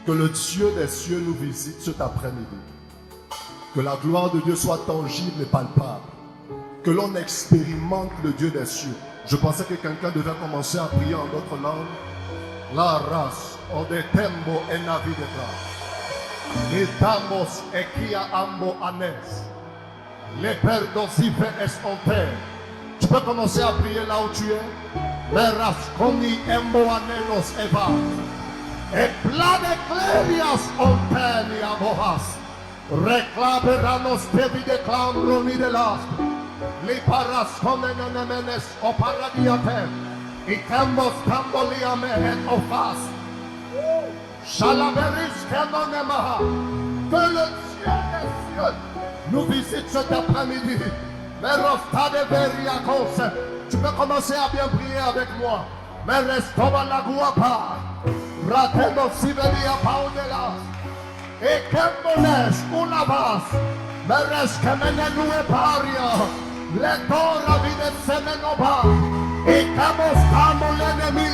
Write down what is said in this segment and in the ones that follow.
Que le Dieu des cieux nous visite cet après-midi. Que la gloire de Dieu soit tangible et palpable. Que l'on expérimente le Dieu des cieux. Je pensais que quelqu'un devait commencer à prier en d'autres langues. La race, o de tembo en la vie de grâce. Estamos equia ambo anes. Les perdosive estonter. Tu peux commencer à prier là où tu es. Meras koni embo anenos eva. Et plein de clérias onteni abohas. Reclaberanos tevi de clambroni de las. Li paras comenenemenes o paradiate. Y cambos camboliame et ofas. Chalaberis kenonemaha. Que le Dieu des cieux nous visite cet après-midi. Merosta de veriacos. Tu peux commencer à bien prier avec moi. Merestova la guapa. Ratendo sibelia paudelas. Et kembones unavas. Meres kemenenue paria. Letora vide semenova. Et camos camo l'ennemi.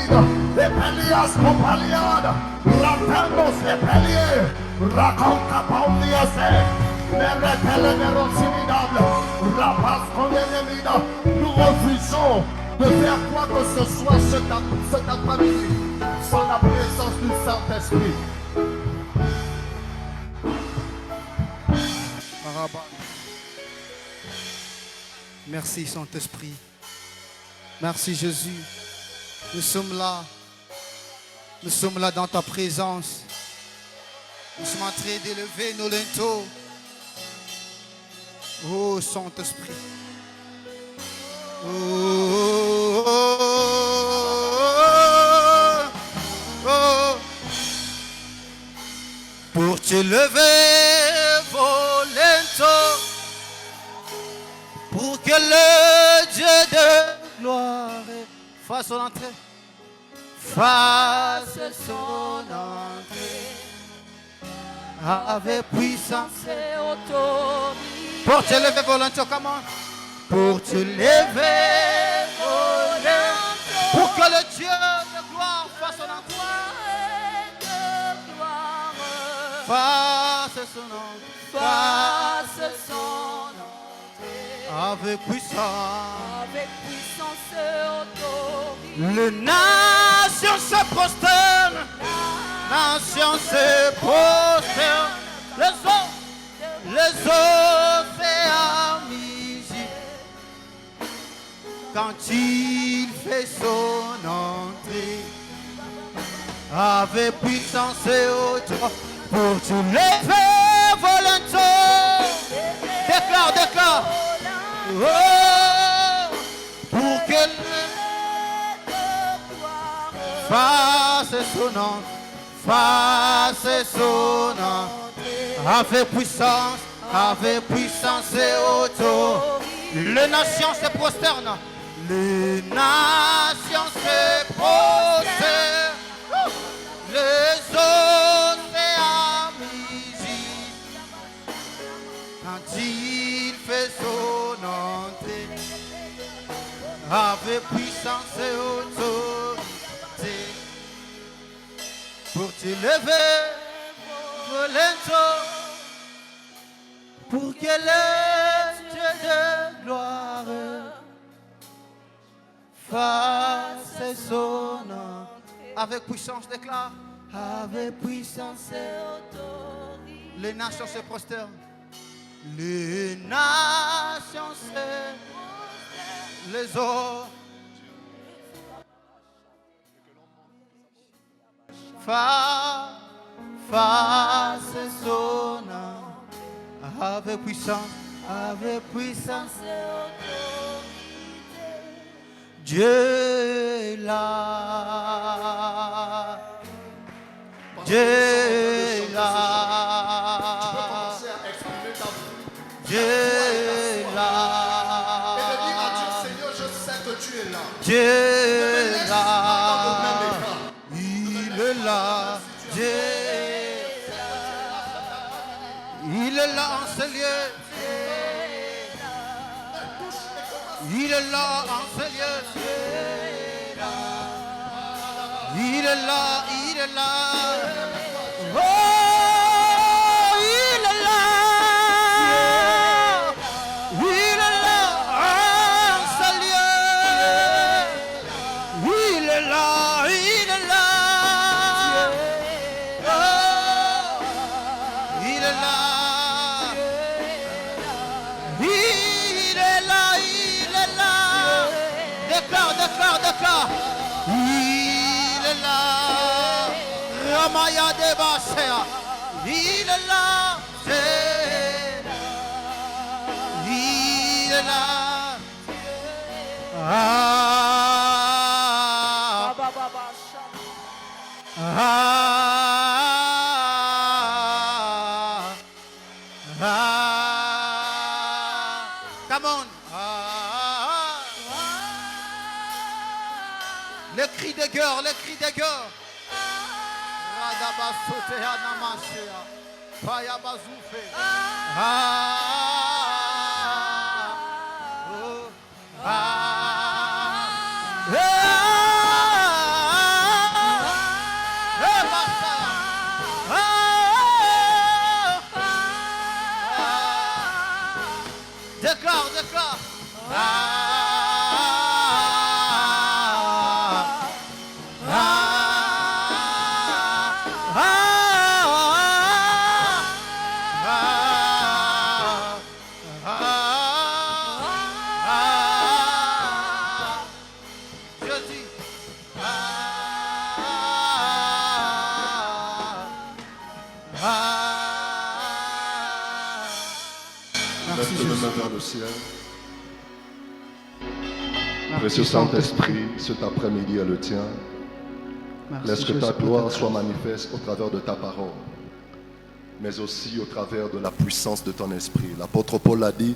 De pelias compaliada. Ratemos de pelier. Raconta paudiase. Nous refusons de faire quoi que ce soit cet après-midi sans la présence du Saint-Esprit. Merci Saint-Esprit. Merci Jésus. Nous sommes là. Nous sommes là dans ta présence. Nous sommes en train d'élever nos linteaux. Oh Saint-Esprit. Oh, oh, oh, oh. Pour te lever vos linteaux, pour que le Dieu de gloire fasse son entrée, fasse son entrée avec puissance et autorité. Pour te lever vos linteaux, comment? Pour te lever vos linteaux, pour que le Dieu de gloire fasse son entrée, fasse son entrée, fasse son entrée avec puissance et autorité. Les nations se prosternent, nations se prosternent, les océans musique quand il fait son entrée avec puissance et autorité. Pour te lever vos linteaux, déclare, oh, pour que fasse son nom, fasse son nom, avec puissance et autorité. Les nations se prosternent, les nations se prosternent, les océans musiquent quand il fait son entrée avec puissance et autorité. Pour te lever vos linteaux, pour que le Dieu de gloire fasse son entrée avec puissance, déclare, avec puissance et autorité. Les nations se prosternent, les nations se prosternent, les autres fasse son nom avec puissance et autorité. Dieu est là, Dieu est là, Dieu est là, Et de dire à Dieu, Seigneur, je sais que tu es là. Dieu est là, il est là, Dieu est là, il est là en ce lieu, il est là en ce lieu, il Il est là, il est là. Oh, il est là. Il est là, en ce lieu. Il est là, il est là. Oh, il est là. Il est là, il est là. Déclare, déclare, déclare. Il est là. Ramaya Debasea. Il est là. Il est là. Ah. Ah. Ah. Come on. Ah. Le cri de guerre, le cri de guerre. Radabasotea namashea. Payabazoufe. Ah. Oh. Ah. Déclare, déclare. Je dis. Merci Lève tes Jésus. mains vers le ciel. Merci, Précieux Saint-Esprit, cet après-midi est le tien. Merci, Laisse que Jésus, ta pour gloire ta soit grâce. manifeste au travers de ta parole, mais aussi au travers de la puissance de ton esprit. L'apôtre Paul a dit,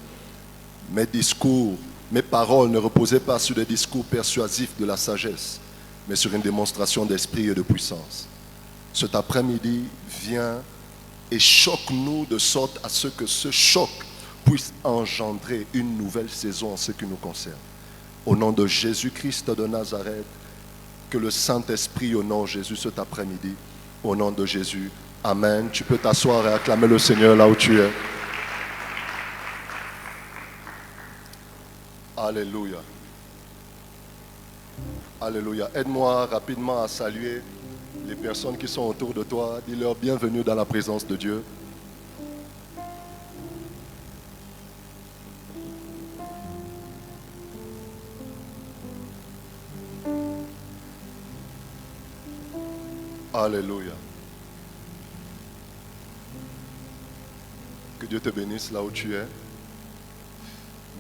mes discours, mes paroles ne reposaient pas sur des discours persuasifs de la sagesse, mais sur une démonstration d'esprit et de puissance. Cet après-midi, viens et choque-nous de sorte à ce que ce choc puisse engendrer une nouvelle saison en ce qui nous concerne. Au nom de Jésus-Christ de Nazareth, que le Saint-Esprit honore Jésus cet après-midi. Au nom de Jésus. Amen. Tu peux t'asseoir et acclamer le Seigneur là où tu es. Alléluia. Alléluia. Aide-moi rapidement à saluer les personnes qui sont autour de toi. Dis-leur bienvenue dans la présence de Dieu. Alléluia. Que Dieu te bénisse là où tu es.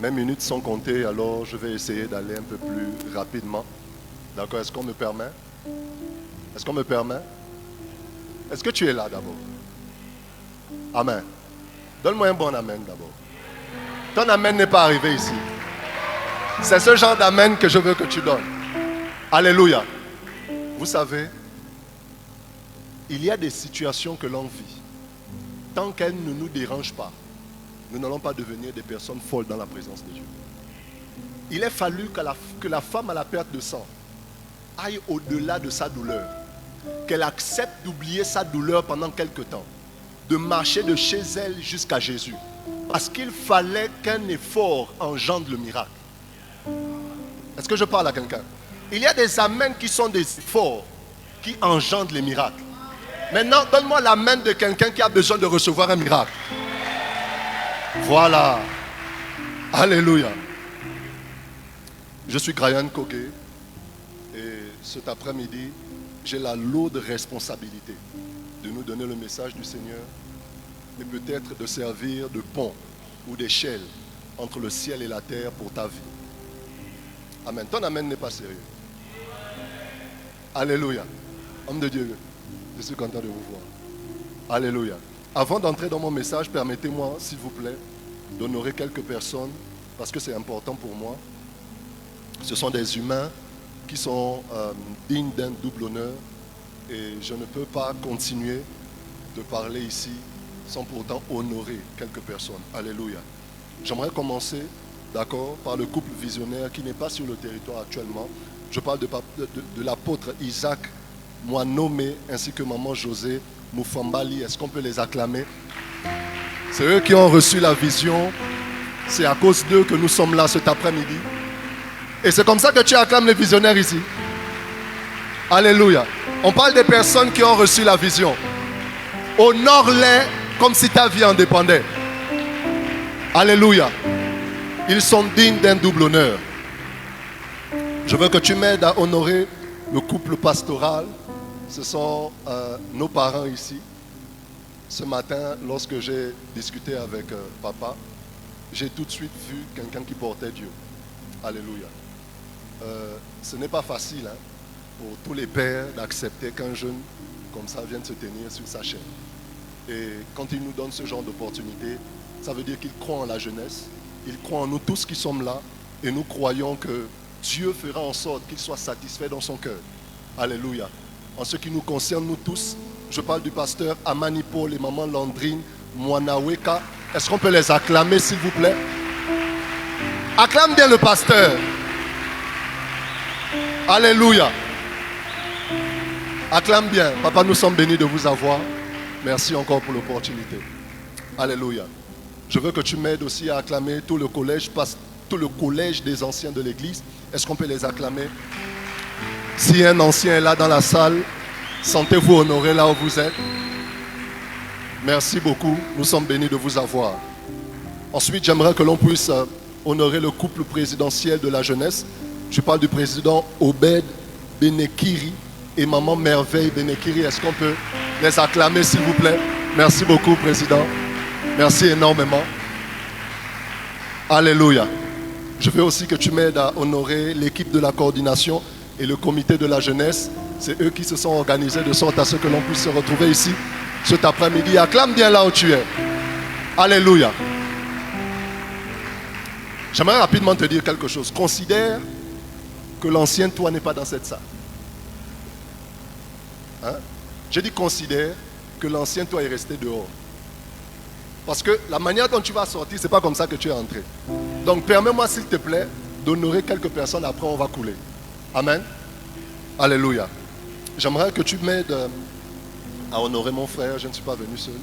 Mes minutes sont comptées, alors je vais essayer d'aller un peu plus rapidement. D'accord, est-ce qu'on me permet? Est-ce qu'on me permet? Est-ce que tu es là d'abord? Amen. Donne-moi un bon amen d'abord. Ton amen n'est pas arrivé ici. C'est ce genre d'amen que je veux que tu donnes. Alléluia. Vous savez, il y a des situations que l'on vit. Tant qu'elles ne nous dérangent pas, nous n'allons pas devenir des personnes folles dans la présence de Dieu. Il est fallu que la femme à la perte de sang aille au-delà de sa douleur, qu'elle accepte d'oublier sa douleur pendant quelque temps, de marcher de chez elle jusqu'à Jésus, parce qu'il fallait qu'un effort engendre le miracle. Est-ce que je parle à quelqu'un? Il y a des amens qui sont des efforts qui engendrent les miracles. Maintenant, donne-moi l'amen de quelqu'un qui a besoin de recevoir un miracle. Voilà. Alléluia. Je suis Grayan Koké et cet après-midi, j'ai la lourde responsabilité de nous donner le message du Seigneur et peut-être de servir de pont ou d'échelle entre le ciel et la terre pour ta vie. Amen. Ton amen n'est pas sérieux. Alléluia. Homme de Dieu, je suis content de vous voir. Alléluia. Avant d'entrer dans mon message, permettez-moi, s'il vous plaît, d'honorer quelques personnes parce que c'est important pour moi. Ce sont des humains qui sont dignes d'un double honneur et je ne peux pas continuer de parler ici sans pourtant honorer quelques personnes. Alléluia. J'aimerais commencer, d'accord, par le couple visionnaire qui n'est pas sur le territoire actuellement. Je parle de l'apôtre Isaac moi nommé, ainsi que maman José Moufambali. Est-ce qu'on peut les acclamer? C'est eux qui ont reçu la vision. C'est à cause d'eux que nous sommes là cet après-midi. Et c'est comme ça que tu acclames les visionnaires ici. Alléluia. On parle des personnes qui ont reçu la vision. Honore-les comme si ta vie en dépendait. Alléluia. Ils sont dignes d'un double honneur. Je veux que tu m'aides à honorer le couple pastoral. Ce sont nos parents ici. Ce matin, lorsque j'ai discuté avec papa, j'ai tout de suite vu quelqu'un qui portait Dieu. Alléluia. Ce n'est pas facile pour tous les pères d'accepter qu'un jeune comme ça vienne se tenir sur sa chaîne. Et quand il nous donne ce genre d'opportunité, ça veut dire qu'il croit en la jeunesse. Il croit en nous tous qui sommes là. Et nous croyons que Dieu fera en sorte qu'il soit satisfait dans son cœur. Alléluia. En ce qui nous concerne, nous tous, je parle du pasteur Amani Paul et maman Landrine Mwanaweka. Est-ce qu'on peut les acclamer, s'il vous plaît? Acclame bien le pasteur. Alléluia. Acclame bien. Papa, nous sommes bénis de vous avoir. Merci encore pour l'opportunité. Alléluia. Je veux que tu m'aides aussi à acclamer tout le collège des anciens de l'église. Est-ce qu'on peut les acclamer? Si un ancien est là dans la salle, sentez-vous honoré là où vous êtes. Merci beaucoup. Nous sommes bénis de vous avoir. Ensuite, j'aimerais que l'on puisse honorer le couple présidentiel de la jeunesse. Je parle du président Obed Benekiri et maman Merveille Benekiri. Est-ce qu'on peut les acclamer, s'il vous plaît? Merci beaucoup, président. Merci énormément. Alléluia. Je veux aussi que tu m'aides à honorer l'équipe de la coordination et le comité de la jeunesse. C'est eux qui se sont organisés de sorte à ce que l'on puisse se retrouver ici cet après-midi. Acclame bien là où tu es. Alléluia. J'aimerais rapidement te dire quelque chose. Considère que l'ancien toi n'est pas dans cette salle. Hein? J'ai dit considère que l'ancien toi est resté dehors. Parce que la manière dont tu vas sortir, ce n'est pas comme ça que tu es entré. Donc permets-moi s'il te plaît d'honorer quelques personnes, après on va couler. Amen. Alléluia. J'aimerais que tu m'aides à honorer mon frère. Je ne suis pas venu seul.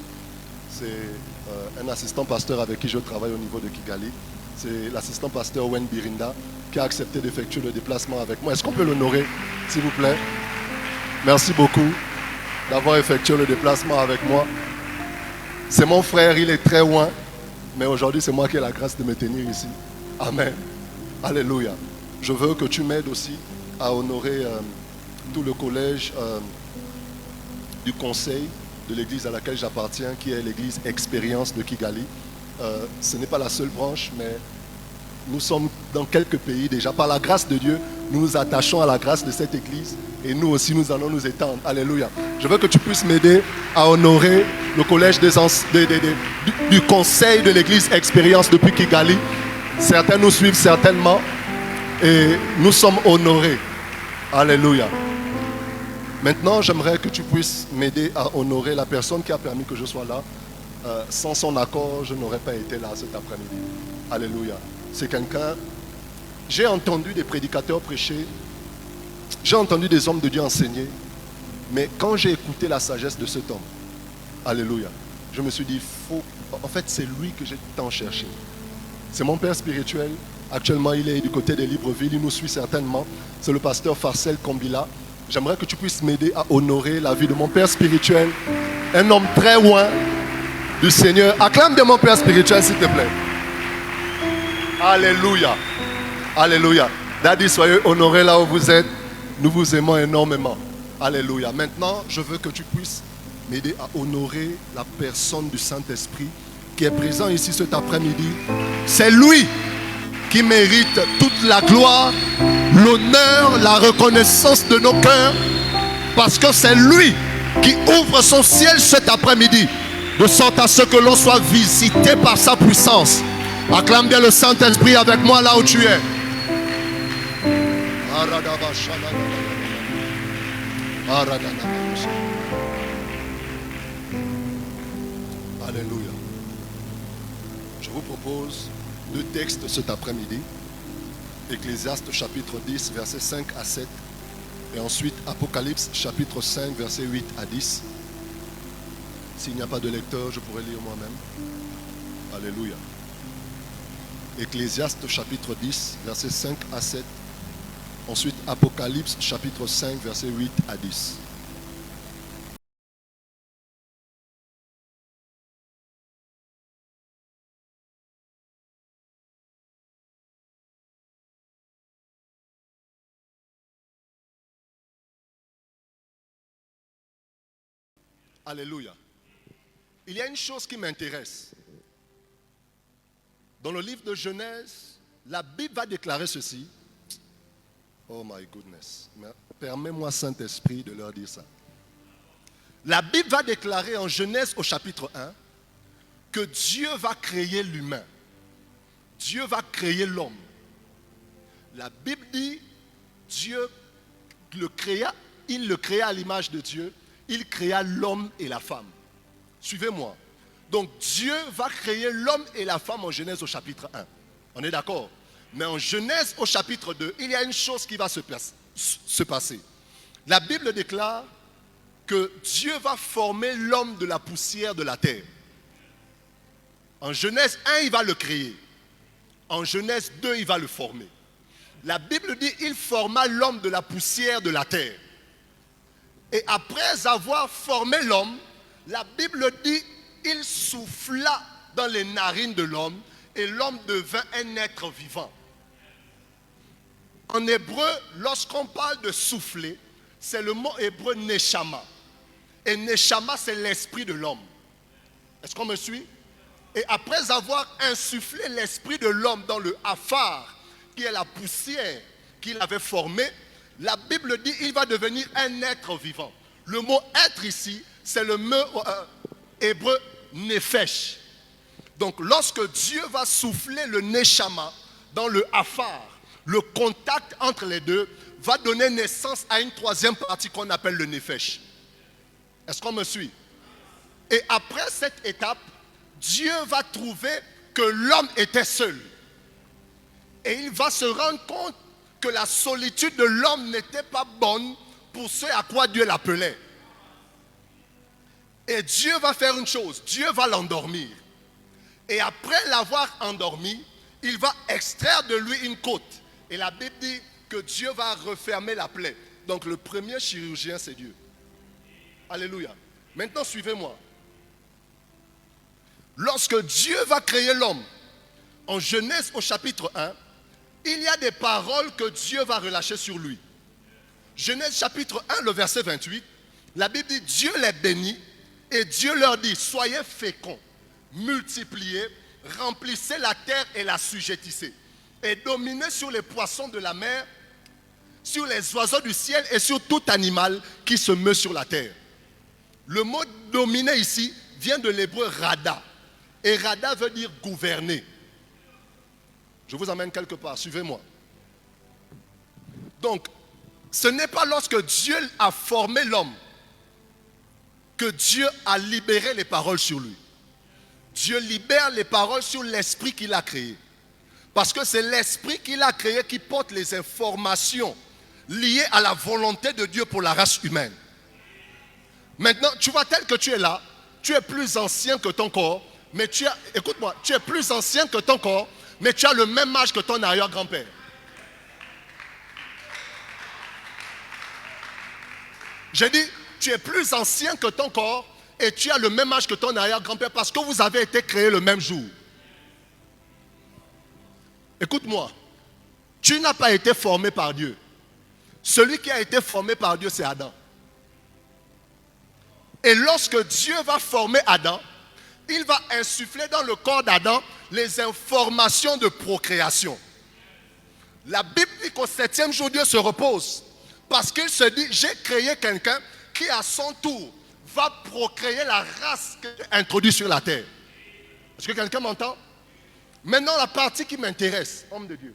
C'est un assistant pasteur avec qui je travaille au niveau de Kigali. C'est l'assistant pasteur Wen Birinda qui a accepté d'effectuer le déplacement avec moi. Est-ce qu'on peut l'honorer, s'il vous plaît? Merci beaucoup d'avoir effectué le déplacement avec moi. C'est mon frère, il est très loin, mais aujourd'hui c'est moi qui ai la grâce de me tenir ici. Amen. Alléluia. Je veux que tu m'aides aussi à honorer tout le collège du conseil de l'église à laquelle j'appartiens, qui est l'église Expérience de Kigali. Ce n'est pas la seule branche, mais nous sommes dans quelques pays déjà. Par la grâce de Dieu, nous nous attachons à la grâce de cette église et nous aussi nous allons nous étendre. Alléluia. Je veux que tu puisses m'aider à honorer le collège du conseil de l'église Expérience depuis Kigali. Certains nous suivent certainement et nous sommes honorés. Alléluia. Maintenant, j'aimerais que tu puisses m'aider à honorer la personne qui a permis que je sois là. Sans son accord, je n'aurais pas été là cet après-midi. Alléluia. C'est quelqu'un... J'ai entendu des prédicateurs prêcher, j'ai entendu des hommes de Dieu enseigner, mais quand j'ai écouté la sagesse de cet homme, alléluia, je me suis dit, en fait c'est lui que j'ai tant cherché. C'est mon père spirituel, actuellement il est du côté de Libreville, il nous suit certainement, c'est le pasteur Farcel Kombila. J'aimerais que tu puisses m'aider à honorer la vie de mon père spirituel, un homme très loin du Seigneur. Acclame de mon père spirituel s'il te plaît. Alléluia. Alléluia. Daddy, soyez honorés là où vous êtes. Nous vous aimons énormément. Alléluia. Maintenant, je veux que tu puisses m'aider à honorer la personne du Saint-Esprit qui est présent ici cet après-midi. C'est lui qui mérite toute la gloire, l'honneur, la reconnaissance de nos cœurs, parce que c'est lui qui ouvre son ciel cet après-midi, de sorte à ce que l'on soit visité par sa puissance. Acclame bien le Saint-Esprit avec moi là où tu es. Alléluia. Je vous propose deux textes cet après-midi. Ecclésiaste chapitre 10, versets 5 à 7 Et ensuite, Apocalypse chapitre 5, versets 8 à 10. S'il n'y a pas de lecteur, je pourrais lire moi-même. Alléluia. Ecclésiaste chapitre 10, versets 5 à 7. Ensuite, Apocalypse chapitre 5, versets 8 à 10. Alléluia. Il y a une chose qui m'intéresse. Dans le livre de Genèse, la Bible va déclarer ceci. Oh my goodness. Permets-moi, Saint-Esprit, de leur dire ça. La Bible va déclarer en Genèse au chapitre 1 que Dieu va créer l'humain. Dieu va créer l'homme. La Bible dit, Dieu le créa, il le créa à l'image de Dieu. Il créa l'homme et la femme. Suivez-moi. Donc Dieu va créer l'homme et la femme en Genèse au chapitre 1. On est d'accord? Mais en Genèse au chapitre 2, il y a une chose qui va se passer. La Bible déclare que Dieu va former l'homme de la poussière de la terre. En Genèse 1, il va le créer. En Genèse 2, il va le former. La Bible dit qu'il forma l'homme de la poussière de la terre. Et après avoir formé l'homme, la Bible dit il souffla dans les narines de l'homme et l'homme devint un être vivant. En hébreu, lorsqu'on parle de souffler, c'est le mot hébreu neshama. Et neshama, c'est l'esprit de l'homme. Est-ce qu'on me suit? Et après avoir insufflé l'esprit de l'homme dans le afar, qui est la poussière qu'il avait formée, la Bible dit qu'il va devenir un être vivant. Le mot être ici, c'est le mot hébreu nefesh. Donc lorsque Dieu va souffler le neshama dans le afar, le contact entre les deux va donner naissance à une troisième partie qu'on appelle le nefesh. Est-ce qu'on me suit? Et après cette étape, Dieu va trouver que l'homme était seul. Et il va se rendre compte que la solitude de l'homme n'était pas bonne pour ce à quoi Dieu l'appelait. Et Dieu va faire une chose, Dieu va l'endormir. Et après l'avoir endormi, il va extraire de lui une côte. Et la Bible dit que Dieu va refermer la plaie. Donc le premier chirurgien, c'est Dieu. Alléluia. Maintenant, suivez-moi. Lorsque Dieu va créer l'homme, en Genèse au chapitre 1, il y a des paroles que Dieu va relâcher sur lui. Genèse chapitre 1, le verset 28, la Bible dit, Dieu les bénit et Dieu leur dit, soyez féconds, multipliez, remplissez la terre et la sujettissez, et dominez sur les poissons de la mer, sur les oiseaux du ciel et sur tout animal qui se meut sur la terre. Le mot dominer ici vient de l'hébreu rada. Et rada veut dire gouverner. Je vous emmène quelque part, suivez-moi. Donc, ce n'est pas lorsque Dieu a formé l'homme que Dieu a libéré les paroles sur lui. Dieu libère les paroles sur l'esprit qu'il a créé. Parce que c'est l'esprit qu'il a créé qui porte les informations liées à la volonté de Dieu pour la race humaine. Maintenant, tu vois, tel que tu es là, tu es plus ancien que ton corps, mais tu as, écoute-moi, tu es plus ancien que ton corps, mais tu as le même âge que ton arrière-grand-père. J'ai dit, tu es plus ancien que ton corps et tu as le même âge que ton arrière-grand-père parce que vous avez été créés le même jour. Écoute-moi, tu n'as pas été formé par Dieu. Celui qui a été formé par Dieu, c'est Adam. Et lorsque Dieu va former Adam, il va insuffler dans le corps d'Adam les informations de procréation. La Bible dit qu'au 7e jour, Dieu se repose. Parce qu'il se dit, j'ai créé quelqu'un qui à son tour va procréer la race que j'ai introduite sur la terre. Est-ce que quelqu'un m'entend? Maintenant, la partie qui m'intéresse, homme de Dieu,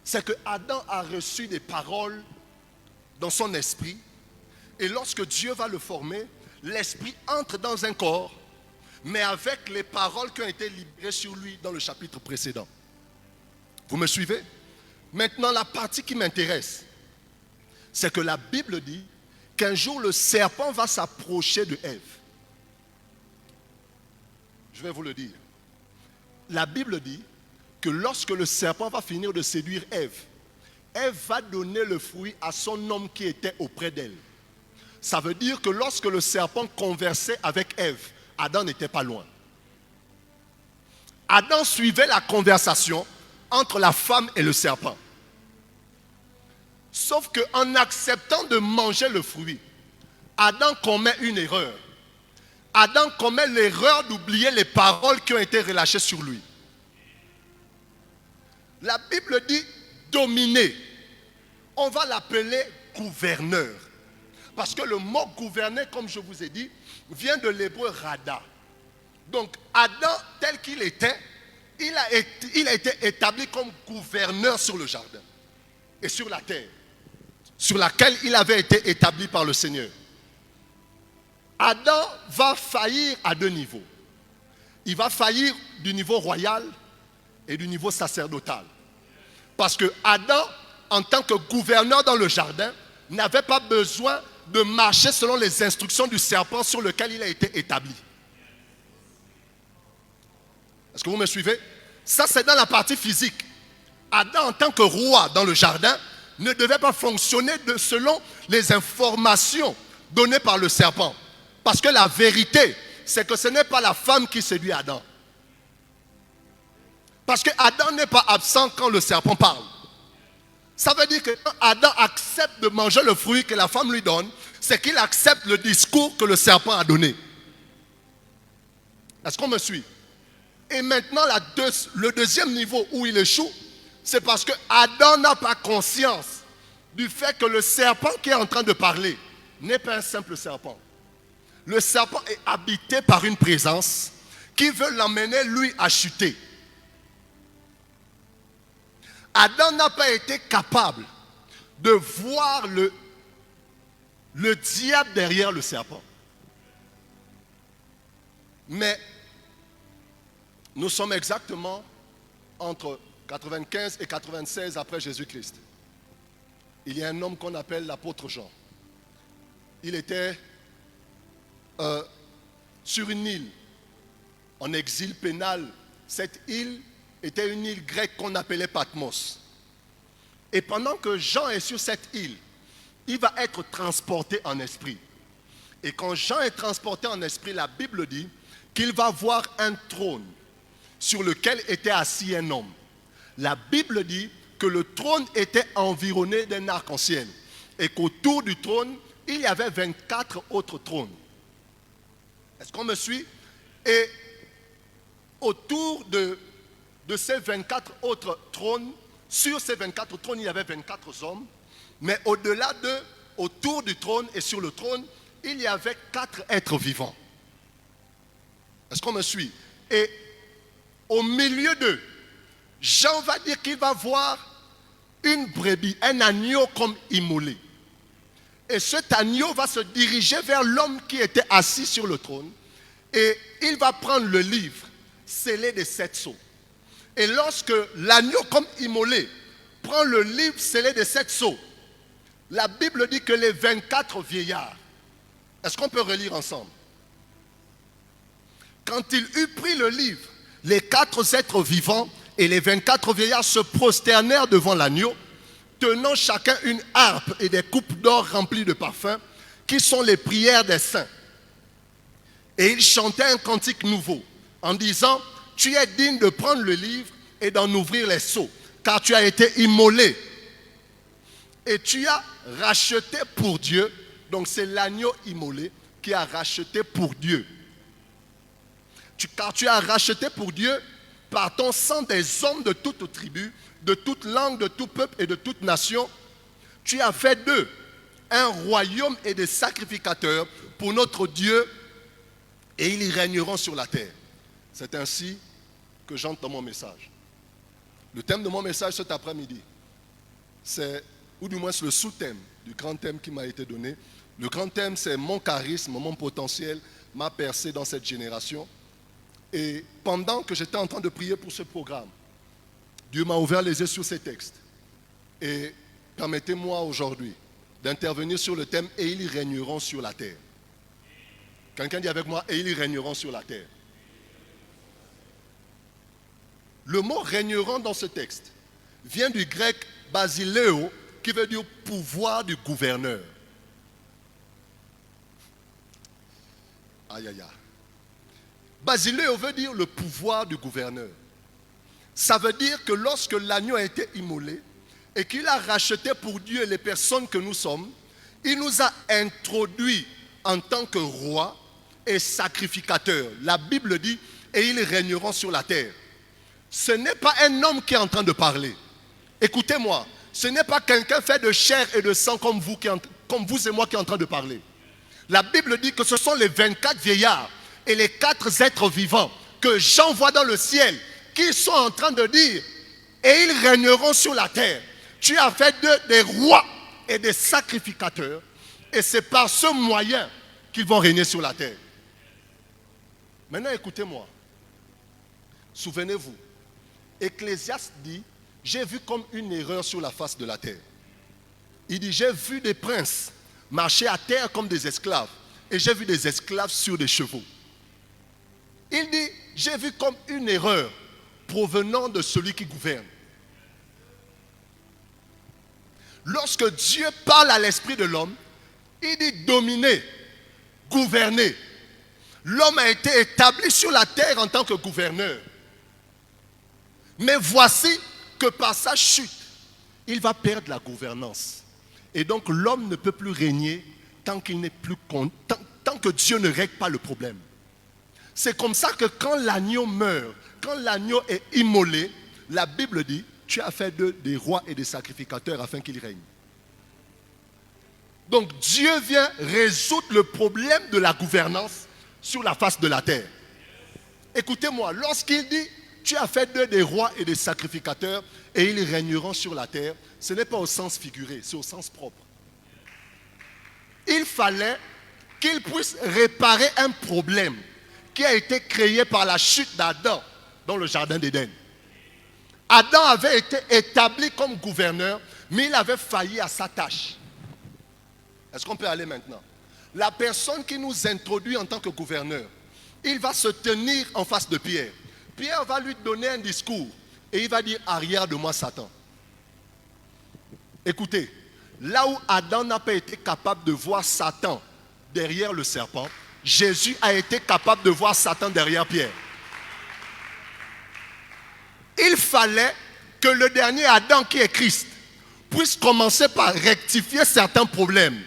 c'est que Adam a reçu des paroles dans son esprit. Et lorsque Dieu va le former, l'esprit entre dans un corps, mais avec les paroles qui ont été libérées sur lui dans le chapitre précédent. Vous me suivez? Maintenant, la partie qui m'intéresse, c'est que la Bible dit qu'un jour le serpent va s'approcher de Ève. Je vais vous le dire. La Bible dit que lorsque le serpent va finir de séduire Ève, Ève va donner le fruit à son homme qui était auprès d'elle. Ça veut dire que lorsque le serpent conversait avec Ève, Adam n'était pas loin. Adam suivait la conversation entre la femme et le serpent. Sauf qu'en acceptant de manger le fruit, Adam commet une erreur. Adam commet l'erreur d'oublier les paroles qui ont été relâchées sur lui. La Bible dit dominer. On va l'appeler gouverneur. Parce que le mot gouverner, comme je vous ai dit, vient de l'hébreu rada. Donc Adam, tel qu'il était, il a été établi comme gouverneur sur le jardin et sur la terre, sur laquelle il avait été établi par le Seigneur. Adam va faillir à deux niveaux. Il va faillir du niveau royal et du niveau sacerdotal. Parce que Adam, en tant que gouverneur dans le jardin, n'avait pas besoin de marcher selon les instructions du serpent sur lequel il a été établi. Est-ce que vous me suivez? Ça, c'est dans la partie physique. Adam, en tant que roi dans le jardin, ne devait pas fonctionner selon les informations données par le serpent. Parce que la vérité, c'est que ce n'est pas la femme qui séduit Adam. Parce que Adam n'est pas absent quand le serpent parle. Ça veut dire que quand Adam accepte de manger le fruit que la femme lui donne, c'est qu'il accepte le discours que le serpent a donné. Est-ce qu'on me suit? Et maintenant, le deuxième niveau où il échoue, c'est parce que Adam n'a pas conscience du fait que le serpent qui est en train de parler n'est pas un simple serpent. Le serpent est habité par une présence qui veut l'emmener, lui, à chuter. Adam n'a pas été capable de voir le diable derrière le serpent. Mais nous sommes exactement entre 95 et 96 après Jésus-Christ. Il y a un homme qu'on appelle l'apôtre Jean. Il était sur une île, en exil pénal. Cette île était une île grecque qu'on appelait Patmos. Et pendant que Jean est sur cette île, il va être transporté en esprit. Et quand Jean est transporté en esprit, la Bible dit qu'il va voir un trône sur lequel était assis un homme. La Bible dit que le trône était environné d'un arc-en-ciel et qu'autour du trône, il y avait 24 autres trônes. Est-ce qu'on me suit? Et autour de ces 24 autres trônes, sur ces 24 trônes, il y avait 24 hommes, mais au-delà d'eux, autour du trône et sur le trône, il y avait 4 êtres vivants. Est-ce qu'on me suit? Et au milieu d'eux, Jean va dire qu'il va voir une brebis, un agneau comme immolé. Et cet agneau va se diriger vers l'homme qui était assis sur le trône. Et il va prendre le livre scellé des 7 sceaux. Et lorsque l'agneau comme immolé prend le livre scellé des 7 sceaux, la Bible dit que les 24 vieillards, est-ce qu'on peut relire ensemble? Quand il eut pris le livre, les 4 êtres vivants et les 24 vieillards se prosternèrent devant l'agneau, tenant chacun une harpe et des coupes d'or remplies de parfums, qui sont les prières des saints. Et ils chantaient un cantique nouveau, en disant: tu es digne de prendre le livre et d'en ouvrir les sceaux, car tu as été immolé. Et tu as racheté pour Dieu, donc c'est l'agneau immolé qui a racheté pour Dieu. Car tu as racheté pour Dieu par ton sang des hommes de toute tribu, de toute langue, de tout peuple et de toute nation. Tu as fait d'eux un royaume et des sacrificateurs pour notre Dieu, et ils y régneront sur la terre. C'est ainsi que j'entends mon message. Le thème de mon message cet après-midi, c'est, ou du moins c'est le sous-thème du grand thème qui m'a été donné. Le grand thème, c'est mon charisme, mon potentiel, ma percée dans cette génération. Et pendant que j'étais en train de prier pour ce programme, Dieu m'a ouvert les yeux sur ces textes. Et permettez-moi aujourd'hui d'intervenir sur le thème « Et ils régneront sur la terre ». Quelqu'un dit avec moi « Et ils régneront sur la terre ». Le mot « régneront » dans ce texte vient du grec « basiléo » qui veut dire « pouvoir du gouverneur ». Aïe, aïe, aïe. Basiléo veut dire le pouvoir du gouverneur. Ça veut dire que lorsque l'agneau a été immolé et qu'il a racheté pour Dieu les personnes que nous sommes, il nous a introduits en tant que roi et sacrificateur. La Bible dit « et ils régneront sur la terre ». Ce n'est pas un homme qui est en train de parler. Écoutez-moi, ce n'est pas quelqu'un fait de chair et de sang comme vous et moi qui est en train de parler. La Bible dit que ce sont les 24 vieillards et les 4 êtres vivants que j'envoie dans le ciel qui sont en train de dire « et ils régneront sur la terre ». Tu as fait d'eux des rois et des sacrificateurs et c'est par ce moyen qu'ils vont régner sur la terre. Maintenant écoutez-moi. Souvenez-vous, Ecclésiaste dit « j'ai vu comme une erreur sur la face de la terre ». Il dit « j'ai vu des princes marcher à terre comme des esclaves et j'ai vu des esclaves sur des chevaux ». Il dit « j'ai vu comme une erreur provenant de celui qui gouverne ». Lorsque Dieu parle à l'esprit de l'homme, il dit dominer, gouverner. L'homme a été établi sur la terre en tant que gouverneur. Mais voici que par sa chute, il va perdre la gouvernance. Et donc l'homme ne peut plus régner tant qu'il n'est plus tant que Dieu ne règle pas le problème. C'est comme ça que quand l'agneau meurt, quand l'agneau est immolé, la Bible dit, tu as fait d'eux des rois et des sacrificateurs afin qu'ils règnent. Donc Dieu vient résoudre le problème de la gouvernance sur la face de la terre. Écoutez-moi, lorsqu'il dit, tu as fait d'eux des rois et des sacrificateurs et ils régneront sur la terre, ce n'est pas au sens figuré, c'est au sens propre. Il fallait qu'il puisse réparer un problème qui a été créé par la chute d'Adam dans le jardin d'Éden. Adam avait été établi comme gouverneur, mais il avait failli à sa tâche. Est-ce qu'on peut aller maintenant? La personne qui nous introduit en tant que gouverneur, il va se tenir en face de Pierre. Pierre va lui donner un discours et il va dire « arrière de moi Satan ». Écoutez, là où Adam n'a pas été capable de voir Satan derrière le serpent, Jésus a été capable de voir Satan derrière Pierre. Il fallait que le dernier Adam qui est Christ puisse commencer par rectifier certains problèmes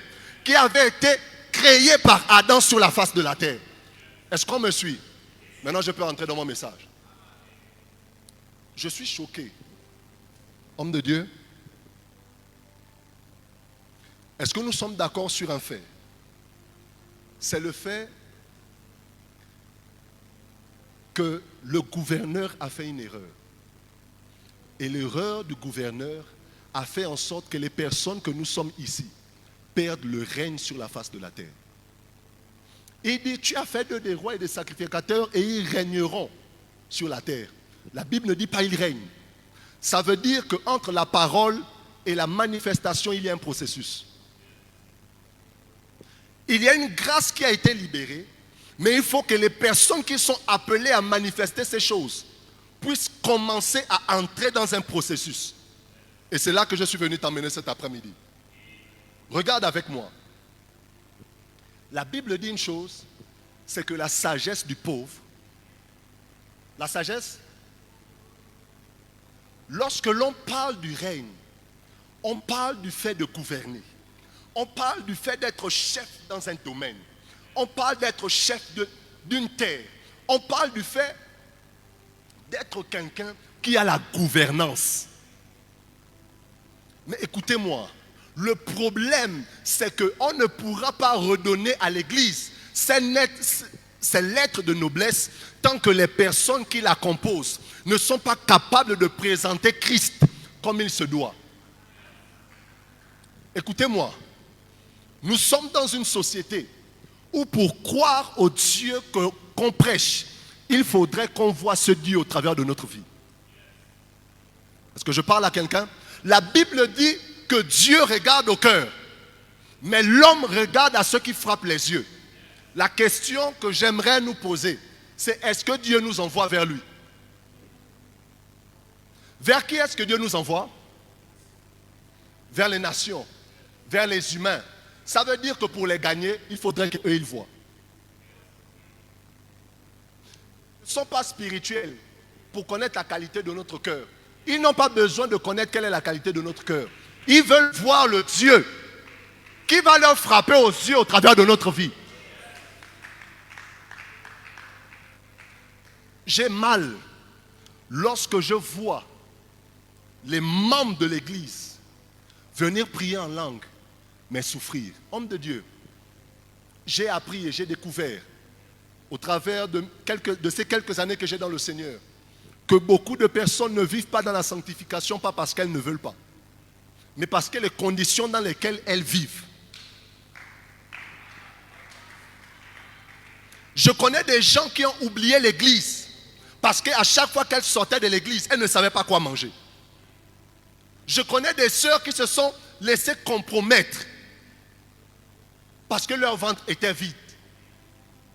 qui avaient été créés par Adam sur la face de la terre. Est-ce qu'on me suit? Maintenant je peux entrer dans mon message. Je suis choqué. Homme de Dieu, est-ce que nous sommes d'accord sur un fait? C'est le fait que le gouverneur a fait une erreur. Et l'erreur du gouverneur a fait en sorte que les personnes que nous sommes ici perdent le règne sur la face de la terre. Il dit, tu as fait d'eux des rois et des sacrificateurs et ils régneront sur la terre. La Bible ne dit pas ils règnent. Ça veut dire qu'entre la parole et la manifestation, il y a un processus. Il y a une grâce qui a été libérée, mais il faut que les personnes qui sont appelées à manifester ces choses puissent commencer à entrer dans un processus. Et c'est là que je suis venu t'emmener cet après-midi. Regarde avec moi. La Bible dit une chose, c'est que la sagesse du pauvre, la sagesse, lorsque l'on parle du règne, on parle du fait de gouverner. On parle du fait d'être chef dans un domaine. On parle d'être chef d'une terre. On parle du fait d'être quelqu'un qui a la gouvernance. Mais écoutez-moi, le problème, c'est qu'on ne pourra pas redonner à l'Église ses lettres de noblesse tant que les personnes qui la composent ne sont pas capables de présenter Christ comme il se doit. Écoutez-moi, nous sommes dans une société où pour croire au Dieu qu'on prêche, il faudrait qu'on voit ce Dieu au travers de notre vie. Est-ce que je parle à quelqu'un? La Bible dit que Dieu regarde au cœur. Mais l'homme regarde à ceux qui frappent les yeux. La question que j'aimerais nous poser, c'est est-ce que Dieu nous envoie vers lui? Vers qui est-ce que Dieu nous envoie? Vers les nations, vers les humains. Ça veut dire que pour les gagner, il faudrait qu'eux ils voient. Ils ne sont pas spirituels pour connaître la qualité de notre cœur. Ils n'ont pas besoin de connaître quelle est la qualité de notre cœur. Ils veulent voir le Dieu qui va leur frapper aux yeux au travers de notre vie. J'ai mal lorsque je vois les membres de l'église venir prier en langue, mais souffrir. Homme de Dieu, j'ai appris et j'ai découvert au travers de ces quelques années que j'ai dans le Seigneur que beaucoup de personnes ne vivent pas dans la sanctification, pas parce qu'elles ne veulent pas, mais parce que les conditions dans lesquelles elles vivent. Je connais des gens qui ont oublié l'église parce qu'à chaque fois qu'elles sortaient de l'église, elles ne savaient pas quoi manger. Je connais des sœurs qui se sont laissées compromettre parce que leur ventre était vide.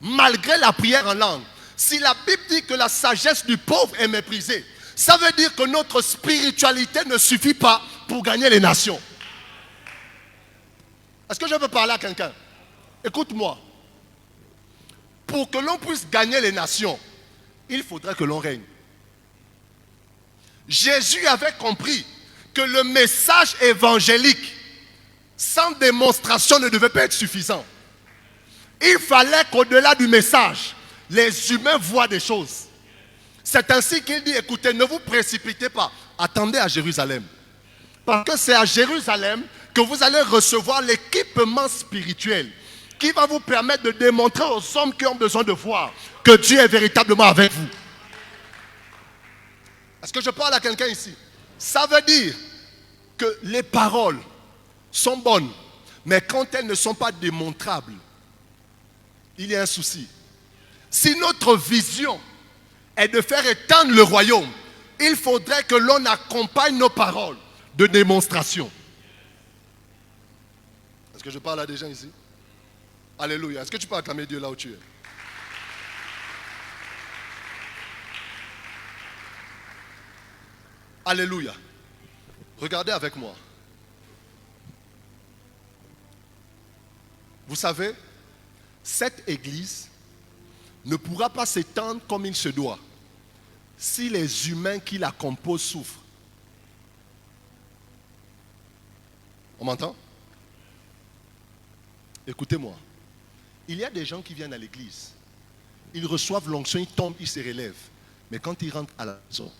Malgré la prière en langue, si la Bible dit que la sagesse du pauvre est méprisée, ça veut dire que notre spiritualité ne suffit pas pour gagner les nations. Est-ce que je peux parler à quelqu'un? Écoute-moi. Pour que l'on puisse gagner les nations, il faudrait que l'on règne. Jésus avait compris que le message évangélique sans démonstration ne devait pas être suffisant. Il fallait qu'au-delà du message, les humains voient des choses. C'est ainsi qu'il dit, écoutez, ne vous précipitez pas, attendez à Jérusalem. Parce que c'est à Jérusalem que vous allez recevoir l'équipement spirituel qui va vous permettre de démontrer aux hommes qui ont besoin de voir que Dieu est véritablement avec vous. Est-ce que je parle à quelqu'un ici? Ça veut dire que les paroles sont bonnes, mais quand elles ne sont pas démontrables, il y a un souci. Si notre vision est de faire étendre le royaume, il faudrait que l'on accompagne nos paroles de démonstration. Est-ce que je parle à des gens ici? Alléluia. Est-ce que tu peux acclamer Dieu là où tu es? Alléluia. Regardez avec moi. Vous savez, cette église ne pourra pas s'étendre comme il se doit si les humains qui la composent souffrent. On m'entend? Écoutez-moi. Il y a des gens qui viennent à l'église. Ils reçoivent l'onction, ils tombent, ils se relèvent. Mais quand ils rentrent à la maison,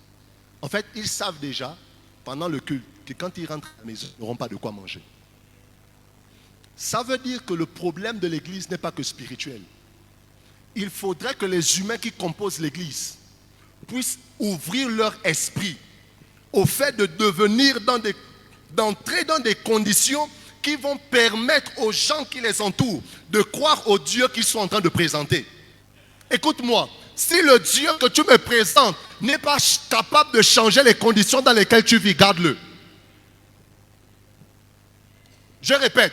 en fait, ils savent déjà, pendant le culte, que quand ils rentrent à la maison, ils n'auront pas de quoi manger. Ça veut dire que le problème de l'église n'est pas que spirituel. Il faudrait que les humains qui composent l'église puissent ouvrir leur esprit au fait de d'entrer dans des conditions qui vont permettre aux gens qui les entourent de croire au Dieu qu'ils sont en train de présenter. Écoute-moi, si le Dieu que tu me présentes n'est pas capable de changer les conditions dans lesquelles tu vis, garde-le. Je répète,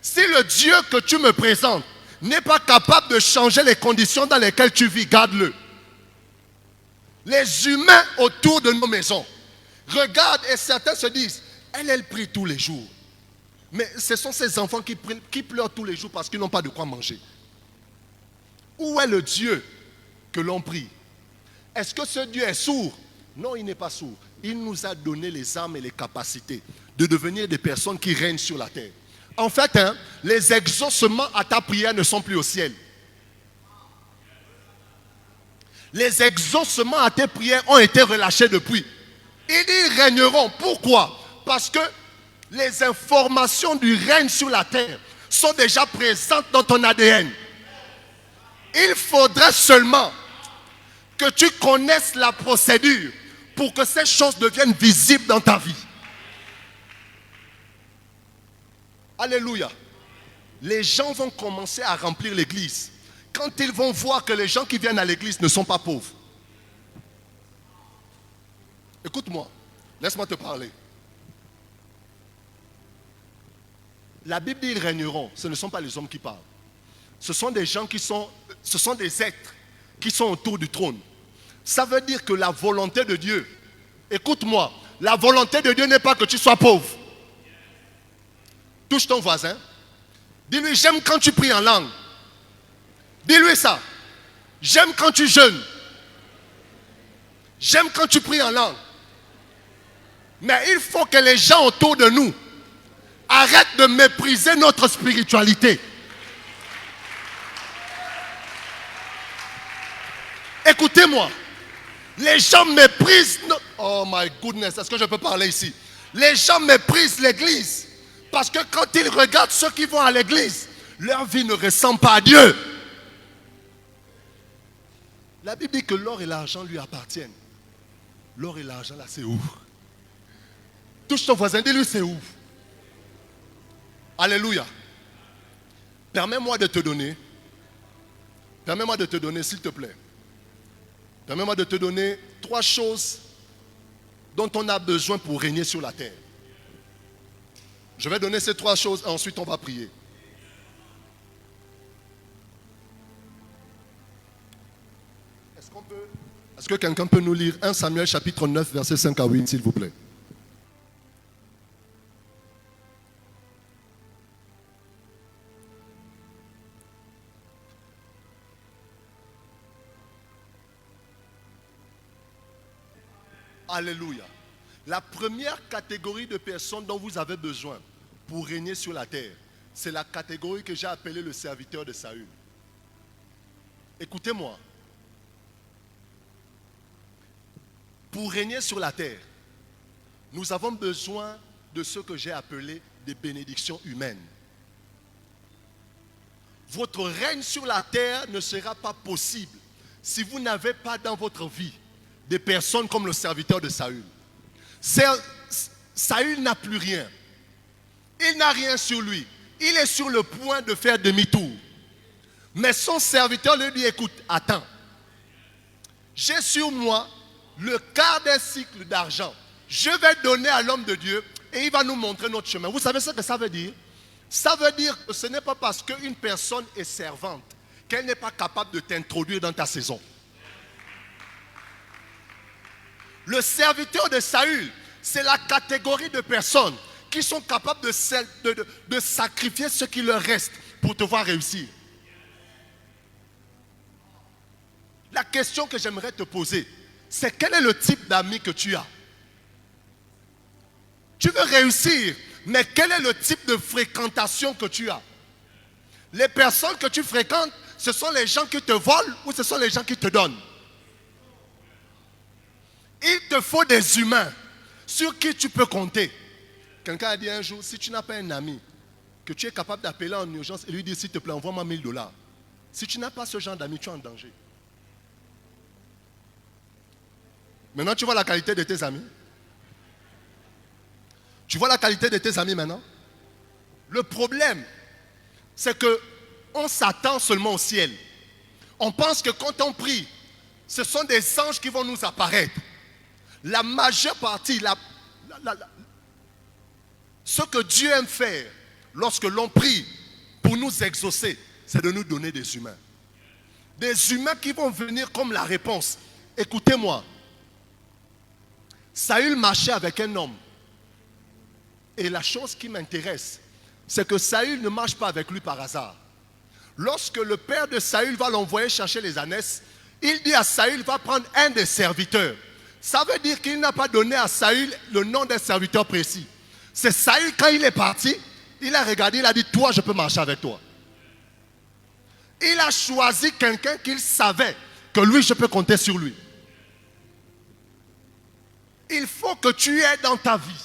si le Dieu que tu me présentes n'est pas capable de changer les conditions dans lesquelles tu vis, garde-le. Les humains autour de nos maisons regardent et certains se disent, elle prie tous les jours. Mais ce sont ces enfants qui pleurent tous les jours parce qu'ils n'ont pas de quoi manger. Où est le Dieu que l'on prie? Est-ce que ce Dieu est sourd? Non, il n'est pas sourd. Il nous a donné les armes et les capacités de devenir des personnes qui règnent sur la terre. En fait, les exaucements à ta prière ne sont plus au ciel. Les exaucements à tes prières ont été relâchés depuis. Ils régneront. Pourquoi? Parce que les informations du règne sur la terre sont déjà présentes dans ton ADN. Il faudrait seulement que tu connaisses la procédure pour que ces choses deviennent visibles dans ta vie. Alléluia. Les gens vont commencer à remplir l'église quand ils vont voir que les gens qui viennent à l'église ne sont pas pauvres. Écoute-moi, laisse-moi te parler. La Bible dit ils régneront. Ce ne sont pas les hommes qui parlent. Ce sont des gens ce sont des êtres qui sont autour du trône. Ça veut dire que la volonté de Dieu, écoute-moi, la volonté de Dieu n'est pas que tu sois pauvre. Touche ton voisin. Dis-lui, j'aime quand tu pries en langue. Dis-lui ça. J'aime quand tu jeûnes. J'aime quand tu pries en langue. Mais il faut que les gens autour de nous arrêtent de mépriser notre spiritualité. Écoutez-moi. Les gens méprisent... Oh my goodness, est-ce que je peux parler ici? Les gens méprisent l'église. Parce que quand ils regardent ceux qui vont à l'église, leur vie ne ressemble pas à Dieu. La Bible dit que l'or et l'argent lui appartiennent. L'or et l'argent, là, c'est où? Touche ton voisin, dis-lui, c'est où? Alléluia. Permets-moi de te donner, s'il te plaît. Permets-moi de te donner 3 choses dont on a besoin pour régner sur la terre. Je vais donner ces 3 choses et ensuite on va prier. Est-ce que quelqu'un peut nous lire 1 Samuel chapitre 9 versets 5 à 8 s'il vous plaît? Alléluia. La première catégorie de personnes dont vous avez besoin pour régner sur la terre, c'est la catégorie que j'ai appelée le serviteur de Saül. Écoutez-moi. Pour régner sur la terre, nous avons besoin de ce que j'ai appelé des bénédictions humaines. Votre règne sur la terre ne sera pas possible si vous n'avez pas dans votre vie des personnes comme le serviteur de Saül. Saül n'a plus rien. Il n'a rien sur lui. Il est sur le point de faire demi-tour. Mais son serviteur lui dit, écoute, attends. J'ai sur moi le quart d'un cycle d'argent. Je vais donner à l'homme de Dieu et il va nous montrer notre chemin. Vous savez ce que ça veut dire? Ça veut dire que ce n'est pas parce qu'une personne est servante qu'elle n'est pas capable de t'introduire dans ta saison. Le serviteur de Saül, c'est la catégorie de personnes qui sont capables de sacrifier ce qui leur reste pour te voir réussir. La question que j'aimerais te poser, c'est quel est le type d'amis que tu as? Tu veux réussir, mais quel est le type de fréquentation que tu as? Les personnes que tu fréquentes, ce sont les gens qui te volent ou ce sont les gens qui te donnent? Il te faut des humains sur qui tu peux compter. Quelqu'un a dit un jour, si tu n'as pas un ami que tu es capable d'appeler en urgence et lui dire, s'il te plaît, envoie-moi $1000. Si tu n'as pas ce genre d'amis, tu es en danger. Maintenant, tu vois la qualité de tes amis? Tu vois la qualité de tes amis maintenant? Le problème, c'est qu'on s'attend seulement au ciel. On pense que quand on prie, ce sont des anges qui vont nous apparaître. La majeure partie, ce que Dieu aime faire lorsque l'on prie pour nous exaucer, c'est de nous donner des humains. Des humains qui vont venir comme la réponse. Écoutez-moi. Saül marchait avec un homme. Et la chose qui m'intéresse, c'est que Saül ne marche pas avec lui par hasard. Lorsque le père de Saül va l'envoyer chercher les ânesses, il dit à Saül, va prendre un des serviteurs. Ça veut dire qu'il n'a pas donné à Saül le nom d'un serviteur précis. C'est Saül, quand il est parti, il a regardé, il a dit, toi, je peux marcher avec toi. Il a choisi quelqu'un qu'il savait que lui, je peux compter sur lui. Il faut que tu aies dans ta vie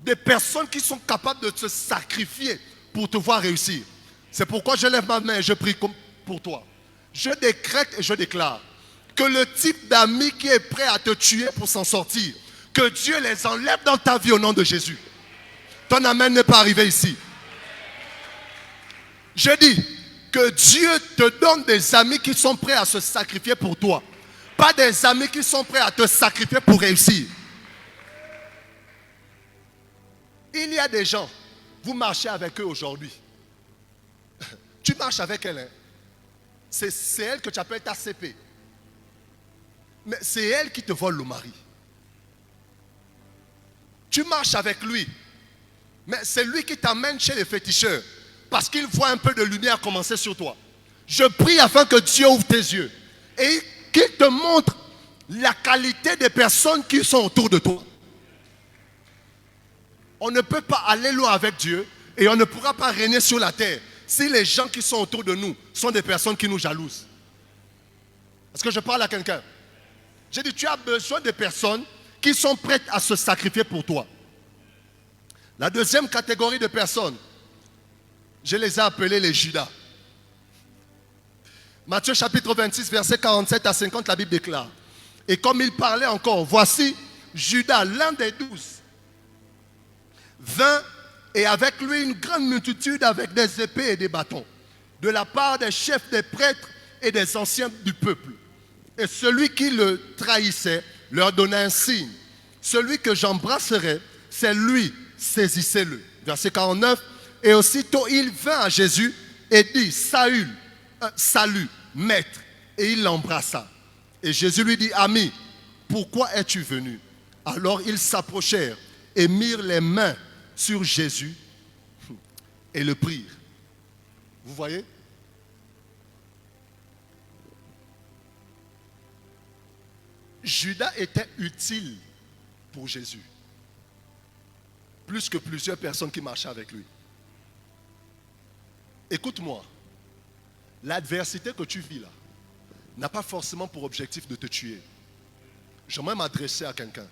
des personnes qui sont capables de se sacrifier pour te voir réussir. C'est pourquoi je lève ma main et je prie pour toi. Je décrète et je déclare que le type d'ami qui est prêt à te tuer pour s'en sortir, que Dieu les enlève dans ta vie au nom de Jésus. Ton amen n'est pas arrivé ici. Je dis que Dieu te donne des amis qui sont prêts à se sacrifier pour toi. Pas des amis qui sont prêts à te sacrifier pour réussir. Il y a des gens, vous marchez avec eux aujourd'hui. Tu marches avec elle. Hein? C'est elle que tu appelles ta CP. Mais c'est elle qui te vole le mari. Tu marches avec lui. Mais c'est lui qui t'amène chez les féticheurs. Parce qu'il voit un peu de lumière commencer sur toi. Je prie afin que Dieu ouvre tes yeux. Et qu'il te montre la qualité des personnes qui sont autour de toi. On ne peut pas aller loin avec Dieu. Et on ne pourra pas régner sur la terre si les gens qui sont autour de nous sont des personnes qui nous jalousent. Est-ce que je parle à quelqu'un? J'ai dit, tu as besoin de personnes qui sont prêtes à se sacrifier pour toi. La deuxième catégorie de personnes, je les ai appelées les Judas. Matthieu chapitre 26, versets 47 à 50, la Bible déclare. Et comme il parlait encore, voici Judas, l'un des 12, vint et avec lui une grande multitude avec des épées et des bâtons, de la part des chefs des prêtres et des anciens du peuple. Et celui qui le trahissait leur donnait un signe. Celui que j'embrasserai, c'est lui, saisissez-le. Verset 49. Et aussitôt il vint à Jésus et dit, salut, maître. Et il l'embrassa. Et Jésus lui dit, ami, pourquoi es-tu venu? Alors ils s'approchèrent et mirent les mains sur Jésus et le prirent. Vous voyez? Judas était utile pour Jésus. Plus que plusieurs personnes qui marchaient avec lui. Écoute-moi. L'adversité que tu vis là n'a pas forcément pour objectif de te tuer. J'aimerais m'adresser à quelqu'un.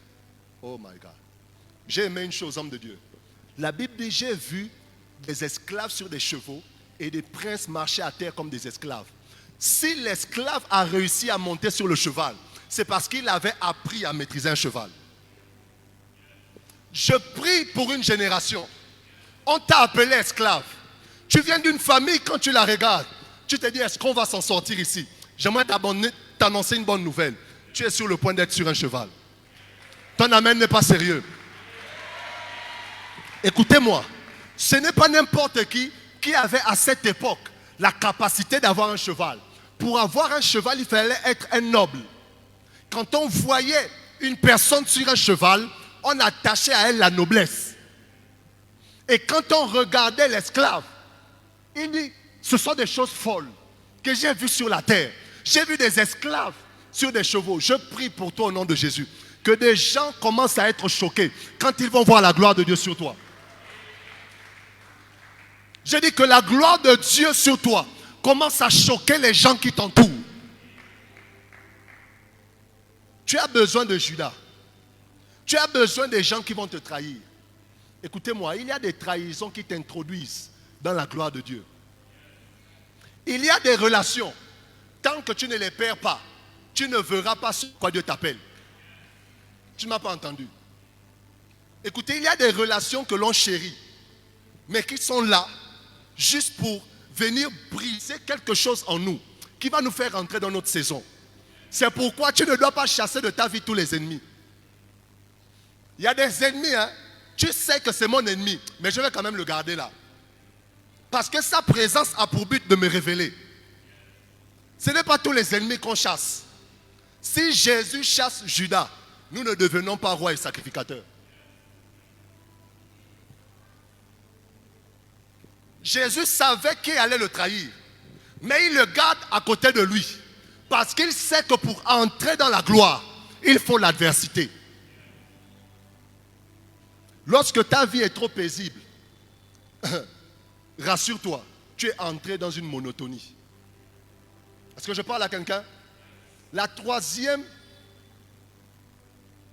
Oh my God. J'ai aimé une chose, homme de Dieu. La Bible dit, j'ai vu des esclaves sur des chevaux et des princes marcher à terre comme des esclaves. Si l'esclave a réussi à monter sur le cheval, c'est parce qu'il avait appris à maîtriser un cheval. Je prie pour une génération. On t'a appelé esclave. Tu viens d'une famille, quand tu la regardes, tu te dis, est-ce qu'on va s'en sortir ici? J'aimerais t'annoncer une bonne nouvelle. Tu es sur le point d'être sur un cheval. Ton amen n'est pas sérieux. Écoutez-moi, ce n'est pas n'importe qui avait à cette époque la capacité d'avoir un cheval. Pour avoir un cheval, il fallait être un noble. Quand on voyait une personne sur un cheval, on attachait à elle la noblesse. Et quand on regardait l'esclave, il dit, ce sont des choses folles que j'ai vues sur la terre. J'ai vu des esclaves sur des chevaux. Je prie pour toi au nom de Jésus. Que des gens commencent à être choqués quand ils vont voir la gloire de Dieu sur toi. Je dis que la gloire de Dieu sur toi commence à choquer les gens qui t'entourent. Tu as besoin de Judas. Tu as besoin des gens qui vont te trahir. Écoutez-moi, il y a des trahisons qui t'introduisent dans la gloire de Dieu. Il y a des relations. Tant que tu ne les perds pas, tu ne verras pas sur quoi Dieu t'appelle. Tu ne m'as pas entendu. Écoutez, il y a des relations que l'on chérit, mais qui sont là juste pour venir briser quelque chose en nous, qui va nous faire rentrer dans notre saison. C'est pourquoi tu ne dois pas chasser de ta vie tous les ennemis. Il y a des ennemis, hein. Tu sais que c'est mon ennemi, mais je vais quand même le garder là. Parce que sa présence a pour but de me révéler. Ce n'est pas tous les ennemis qu'on chasse. Si Jésus chasse Judas, nous ne devenons pas rois et sacrificateurs. Jésus savait qui allait le trahir, mais il le garde à côté de lui. Parce qu'il sait que pour entrer dans la gloire, il faut l'adversité. Lorsque ta vie est trop paisible, rassure-toi, tu es entré dans une monotonie. Est-ce que je parle à quelqu'un? La troisième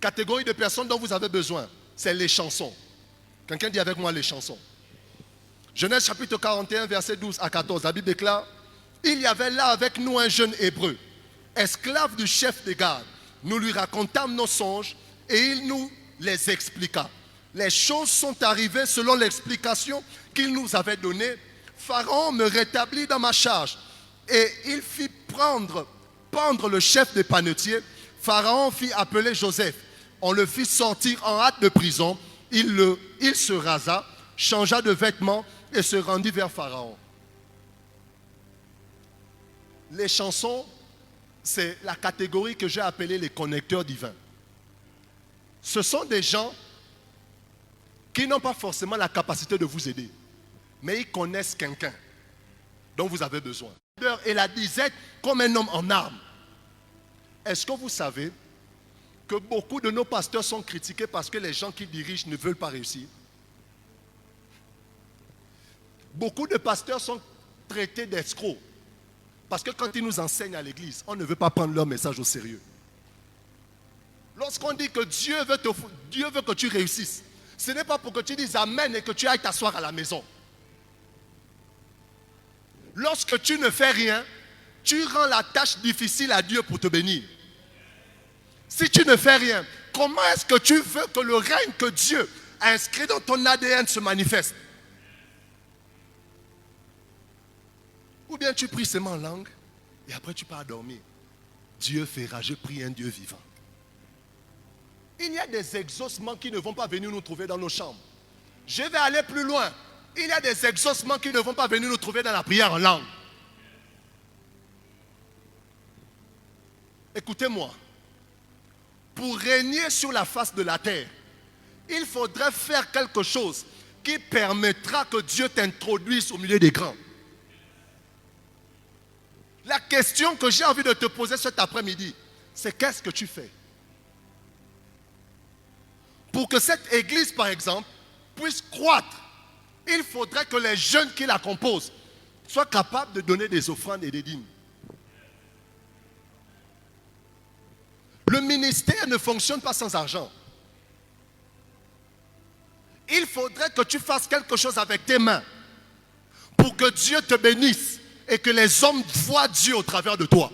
catégorie de personnes dont vous avez besoin, c'est les chansons. Quelqu'un dit avec moi les chansons. Genèse chapitre 41, verset 12 à 14, la Bible déclare, il y avait là avec nous un jeune hébreu, esclave du chef des gardes. Nous lui racontâmes nos songes et il nous les expliqua. Les choses sont arrivées selon l'explication qu'il nous avait donnée. Pharaon me rétablit dans ma charge et il fit pendre le chef des panetiers. Pharaon fit appeler Joseph. On le fit sortir en hâte de prison. Il se rasa, changea de vêtements et se rendit vers Pharaon. Les chansons, c'est la catégorie que j'ai appelée les connecteurs divins. Ce sont des gens qui n'ont pas forcément la capacité de vous aider, mais ils connaissent quelqu'un dont vous avez besoin. Et la disette comme un homme en armes. Est-ce que vous savez que beaucoup de nos pasteurs sont critiqués parce que les gens qui dirigent ne veulent pas réussir? Beaucoup de pasteurs sont traités d'escrocs parce que quand ils nous enseignent à l'église, on ne veut pas prendre leur message au sérieux. Lorsqu'on dit que Dieu veut que tu réussisses, ce n'est pas pour que tu dises amen et que tu ailles t'asseoir à la maison. Lorsque tu ne fais rien, tu rends la tâche difficile à Dieu pour te bénir. Si tu ne fais rien, comment est-ce que tu veux que le règne que Dieu a inscrit dans ton ADN se manifeste? Ou bien tu pries seulement en langue et après tu pars dormir. Dieu fera, je prie un Dieu vivant. Il y a des exaucements qui ne vont pas venir nous trouver dans nos chambres. Je vais aller plus loin. Il y a des exaucements qui ne vont pas venir nous trouver dans la prière en langue. Écoutez-moi. Pour régner sur la face de la terre, il faudrait faire quelque chose qui permettra que Dieu t'introduise au milieu des grands. La question que j'ai envie de te poser cet après-midi, c'est qu'est-ce que tu fais? Pour que cette église, par exemple, puisse croître, il faudrait que les jeunes qui la composent soient capables de donner des offrandes et des dîmes. Le ministère ne fonctionne pas sans argent. Il faudrait que tu fasses quelque chose avec tes mains pour que Dieu te bénisse et que les hommes voient Dieu au travers de toi.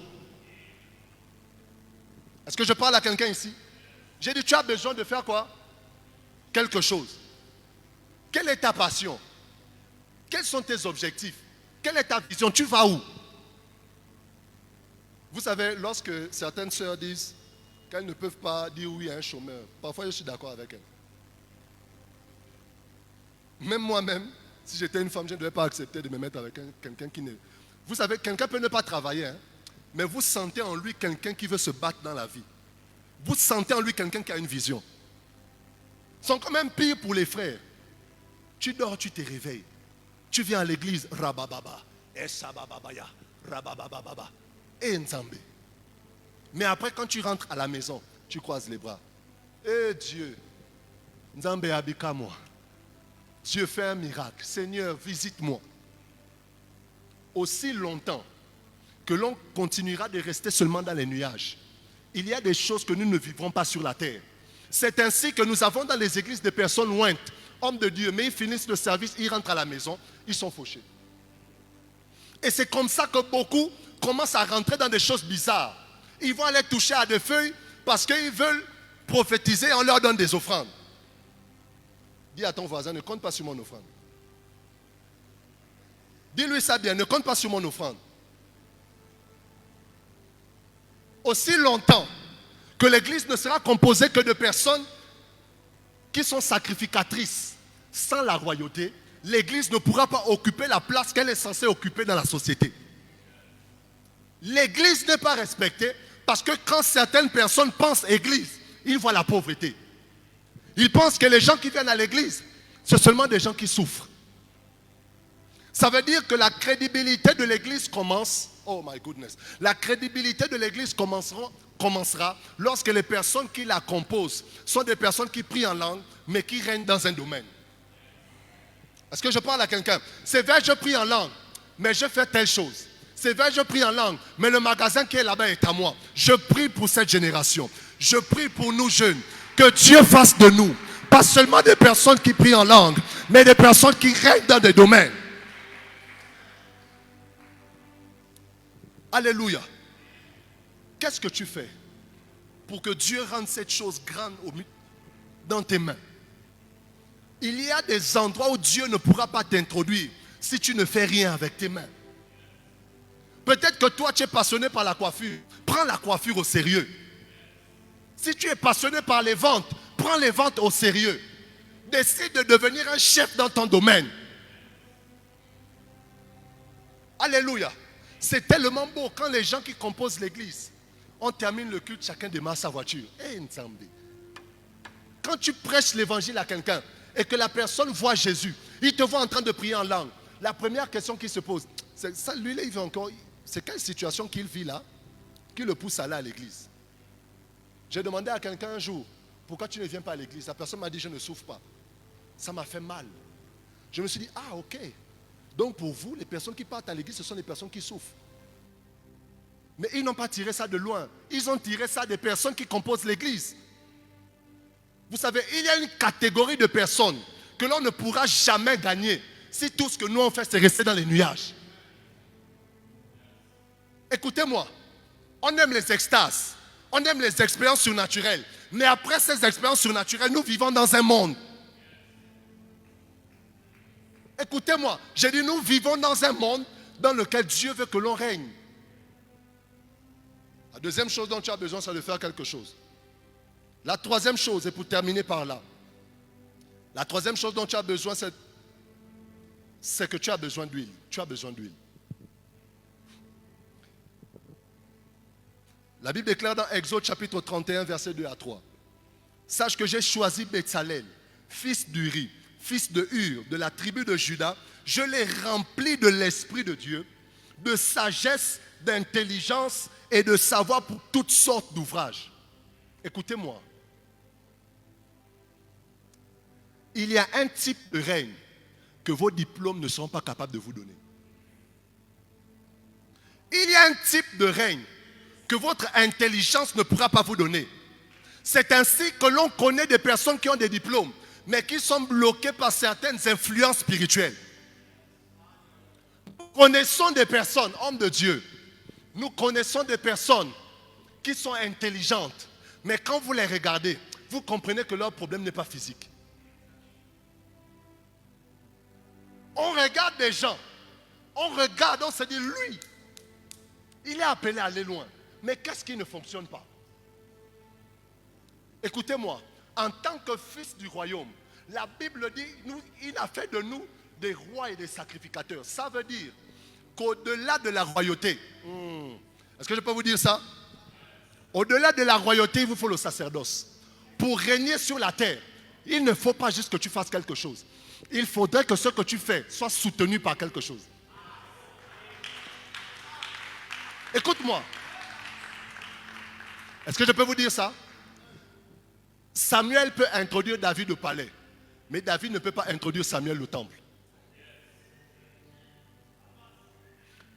Est-ce que je parle à quelqu'un ici? J'ai dit, tu as besoin de faire quoi? Quelque chose. Quelle est ta passion? Quels sont tes objectifs? Quelle est ta vision? Tu vas où? Vous savez, lorsque certaines sœurs disent qu'elles ne peuvent pas dire oui à un chômeur, parfois je suis d'accord avec elles. Même moi-même, si j'étais une femme, je ne devais pas accepter de me mettre avec quelqu'un qui ne... Vous savez, quelqu'un peut ne pas travailler, hein, mais vous sentez en lui quelqu'un qui veut se battre dans la vie. Vous sentez en lui quelqu'un qui a une vision. Ils sont quand même pires pour les frères. Tu dors, tu te réveilles. Tu viens à l'église, rabababa, esabababaya, rababababa, et nzambe. Mais après, quand tu rentres à la maison, tu croises les bras. Eh Dieu, nzambe abika moi. Dieu fait un miracle. Seigneur, visite-moi. Aussi longtemps que l'on continuera de rester seulement dans les nuages, il y a des choses que nous ne vivrons pas sur la terre. C'est ainsi que nous avons dans les églises des personnes lointes, hommes de Dieu, mais ils finissent le service, ils rentrent à la maison, ils sont fauchés. Et c'est comme ça que beaucoup commencent à rentrer dans des choses bizarres. Ils vont aller toucher à des feuilles parce qu'ils veulent prophétiser et on leur donne des offrandes. Dis à ton voisin, ne compte pas sur mon offrande. Dis-lui ça bien, ne compte pas sur mon offrande. Aussi longtemps que l'église ne sera composée que de personnes qui sont sacrificatrices sans la royauté, l'église ne pourra pas occuper la place qu'elle est censée occuper dans la société. L'église n'est pas respectée parce que quand certaines personnes pensent église, ils voient la pauvreté. Ils pensent que les gens qui viennent à l'église, c'est seulement des gens qui souffrent. Ça veut dire que la crédibilité de l'église commence, oh my goodness, la crédibilité de l'église commencera lorsque les personnes qui la composent sont des personnes qui prient en langue, mais qui règnent dans un domaine. Est-ce que je parle à quelqu'un? C'est vrai, je prie en langue, mais je fais telle chose. C'est vrai, je prie en langue, mais le magasin qui est là-bas est à moi. Je prie pour cette génération. Je prie pour nous jeunes. Que Dieu fasse de nous, pas seulement des personnes qui prient en langue, mais des personnes qui règnent dans des domaines. Alléluia. Qu'est-ce que tu fais pour que Dieu rende cette chose grande dans tes mains? Il y a des endroits où Dieu ne pourra pas t'introduire si tu ne fais rien avec tes mains. Peut-être que toi, tu es passionné par la coiffure. Prends la coiffure au sérieux. Si tu es passionné par les ventes, prends les ventes au sérieux. Décide de devenir un chef dans ton domaine. Alléluia. C'est tellement beau quand les gens qui composent l'église, on termine le culte, chacun démarre sa voiture. Quand tu prêches l'évangile à quelqu'un et que la personne voit Jésus, il te voit en train de prier en langue. La première question qui se pose, c'est ça, lui là, il vit encore. C'est quelle situation qu'il vit là qui le pousse à aller à l'église? J'ai demandé à quelqu'un un jour, pourquoi tu ne viens pas à l'église? La personne m'a dit, je ne souffre pas. Ça m'a fait mal. Je me suis dit, ah ok. Donc pour vous, les personnes qui partent à l'église, ce sont les personnes qui souffrent. Mais ils n'ont pas tiré ça de loin. Ils ont tiré ça des personnes qui composent l'église. Vous savez, il y a une catégorie de personnes que l'on ne pourra jamais gagner si tout ce que nous on fait, c'est rester dans les nuages. Écoutez-moi, on aime les extases, on aime les expériences surnaturelles. Mais après ces expériences surnaturelles, nous vivons dans un monde. Écoutez-moi, j'ai dit nous vivons dans un monde dans lequel Dieu veut que l'on règne. La deuxième chose dont tu as besoin, c'est de faire quelque chose. La troisième chose, et pour terminer par là, la troisième chose dont tu as besoin, c'est que tu as besoin d'huile. Tu as besoin d'huile. La Bible déclare dans Exode chapitre 31, verset 2 à 3. Sache que j'ai choisi Betsalel, fils d'Uri, fils de Hur, de la tribu de Juda. Je l'ai rempli de l'Esprit de Dieu, de sagesse, d'intelligence et de savoir pour toutes sortes d'ouvrages. Écoutez-moi. Il y a un type de règne que vos diplômes ne seront pas capables de vous donner. Il y a un type de règne que votre intelligence ne pourra pas vous donner. C'est ainsi que l'on connaît des personnes qui ont des diplômes, mais qui sont bloquées par certaines influences spirituelles. Nous connaissons des personnes, hommes de Dieu, nous connaissons des personnes qui sont intelligentes, mais quand vous les regardez, vous comprenez que leur problème n'est pas physique. On regarde des gens, on regarde, on se dit, lui, il est appelé à aller loin. Mais qu'est-ce qui ne fonctionne pas? Écoutez-moi, en tant que fils du royaume, la Bible dit, il a fait de nous des rois et des sacrificateurs. Ça veut dire qu'au-delà de la royauté, est-ce que je peux vous dire ça? Au-delà de la royauté, il vous faut le sacerdoce. Pour régner sur la terre, il ne faut pas juste que tu fasses quelque chose. Il faudrait que ce que tu fais soit soutenu par quelque chose. Écoute-moi. Est-ce que je peux vous dire ça? Samuel peut introduire David au palais, mais David ne peut pas introduire Samuel au temple.